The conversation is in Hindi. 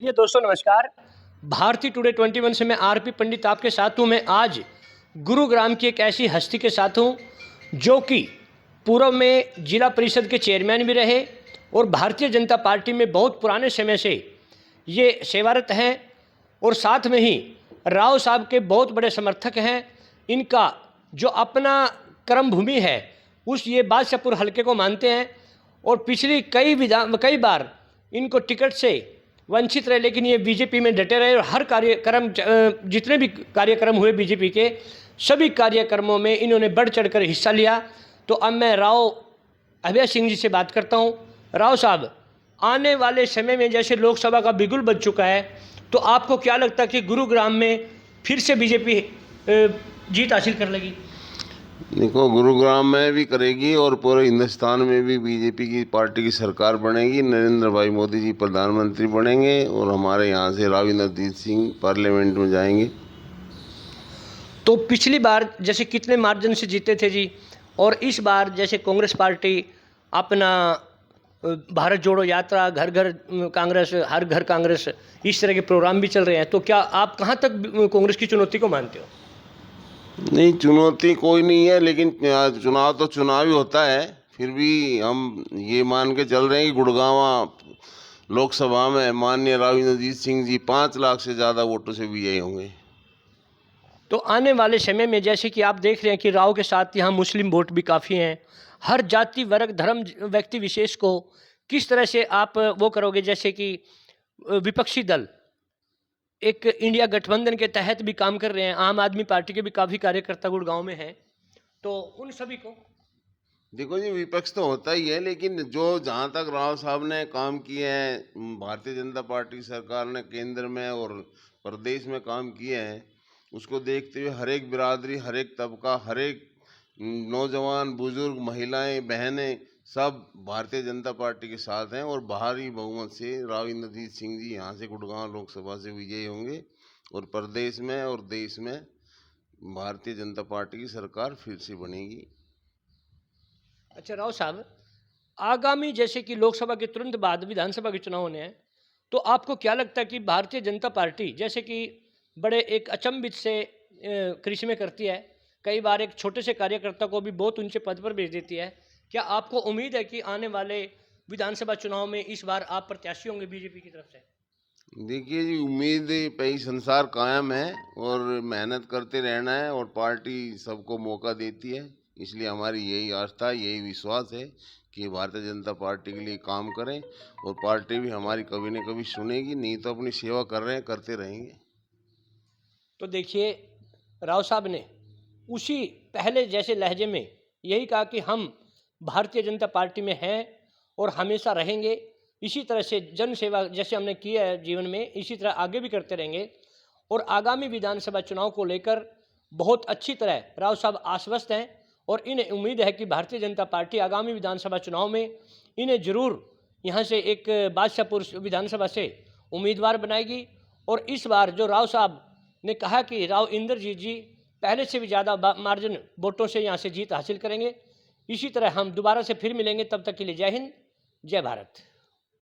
ये दोस्तों नमस्कार। भारती टुडे 21 से मैं आरपी पंडित आपके साथ हूँ। मैं आज गुरुग्राम की एक ऐसी हस्ती के साथ हूँ जो कि पूर्व में जिला परिषद के चेयरमैन भी रहे और भारतीय जनता पार्टी में बहुत पुराने समय से ये सेवारत हैं और साथ में ही राव साहब के बहुत बड़े समर्थक हैं। इनका जो अपना कर्म भूमि है उस ये बादशाहपुर हलके को मानते हैं और पिछली कई बार इनको टिकट से वंचित रहे, लेकिन ये बीजेपी में डटे रहे और हर कार्यक्रम जितने भी कार्यक्रम हुए बीजेपी के सभी कार्यक्रमों में इन्होंने बढ़ चढ़कर हिस्सा लिया। तो अब मैं राव अभय सिंह जी से बात करता हूँ। राव साहब, आने वाले समय में जैसे लोकसभा का बिगुल बज चुका है, तो आपको क्या लगता है कि गुरुग्राम में फिर से बीजेपी जीत हासिल कर लेगी? देखो, गुरुग्राम में भी करेगी और पूरे हिंदुस्तान में भी बीजेपी की पार्टी की सरकार बनेगी। नरेंद्र भाई मोदी जी प्रधानमंत्री बनेंगे और हमारे यहाँ से राव इंद्रजीत सिंह पार्लियामेंट में जाएंगे। तो पिछली बार जैसे कितने मार्जिन से जीते थे जी, और इस बार जैसे कांग्रेस पार्टी अपना भारत जोड़ो यात्रा, घर घर कांग्रेस, हर घर कांग्रेस, इस तरह के प्रोग्राम भी चल रहे हैं, तो क्या आप कहाँ तक कांग्रेस की चुनौती को मानते हो? नहीं, चुनौती कोई नहीं है, लेकिन चुनाव तो चुनाव ही होता है। फिर भी हम ये मान के चल रहे हैं कि गुड़गांव लोकसभा में माननीय राव इंद्रजीत सिंह जी 5 लाख से ज़्यादा वोटों से विजयी होंगे। तो आने वाले समय में जैसे कि आप देख रहे हैं कि राव के साथ यहाँ मुस्लिम वोट भी काफ़ी हैं, हर जाति वर्ग धर्म व्यक्ति विशेष को किस तरह से आप वो करोगे? जैसे कि विपक्षी दल एक इंडिया गठबंधन के तहत भी काम कर रहे हैं, आम आदमी पार्टी के भी काफ़ी कार्यकर्ता गुड़गांव में हैं, तो उन सभी को देखो जी, विपक्ष तो होता ही है, लेकिन जो जहाँ तक राव साहब ने काम किए हैं, भारतीय जनता पार्टी सरकार ने केंद्र में और प्रदेश में काम किए हैं, उसको देखते हुए हर एक बिरादरी, हर एक तबका, हर एक नौजवान, बुजुर्ग, महिलाएं, बहनें सब भारतीय जनता पार्टी के साथ हैं और भारी बहुमत से राव इंद्रजीत सिंह जी यहाँ से गुड़गांव लोकसभा से विजयी होंगे और प्रदेश में और देश में भारतीय जनता पार्टी की सरकार फिर से बनेगी। अच्छा राव साहब, आगामी जैसे कि लोकसभा के तुरंत बाद विधानसभा के चुनाव होने हैं, तो आपको क्या लगता है कि भारतीय जनता पार्टी जैसे कि बड़े एक अचंभित से करिश्मे करती है, कई बार एक छोटे से कार्यकर्ता को भी बहुत ऊंचे पद पर भेज देती है, क्या आपको उम्मीद है कि आने वाले विधानसभा चुनाव में इस बार आप प्रत्याशी होंगे बीजेपी की तरफ से? देखिए जी, उम्मीद पे ही संसार कायम है और मेहनत करते रहना है और पार्टी सबको मौका देती है। इसलिए हमारी यही आस्था, यही विश्वास है कि भारतीय जनता पार्टी के लिए काम करें और पार्टी भी हमारी कभी न कभी सुनेगी। नहीं तो अपनी सेवा कर रहे हैं, करते रहेंगे। तो देखिए, राव साहब ने उसी पहले जैसे लहजे में यही कहा कि हम भारतीय जनता पार्टी में हैं और हमेशा रहेंगे। इसी तरह से जन सेवा जैसे हमने किया है जीवन में, इसी तरह आगे भी करते रहेंगे और आगामी विधानसभा चुनाव को लेकर बहुत अच्छी तरह राव साहब आश्वस्त हैं और इन्हें उम्मीद है कि भारतीय जनता पार्टी आगामी विधानसभा चुनाव में इन्हें जरूर यहाँ से एक बादशाहपुर विधानसभा से उम्मीदवार बनाएगी। और इस बार जो राव साहब ने कहा कि राव इंद्रजीत जी पहले से भी ज़्यादा मार्जिन वोटों से यहाँ से जीत हासिल करेंगे, इसी तरह हम दोबारा से फिर मिलेंगे। तब तक के लिए जय हिंद, जय भारत।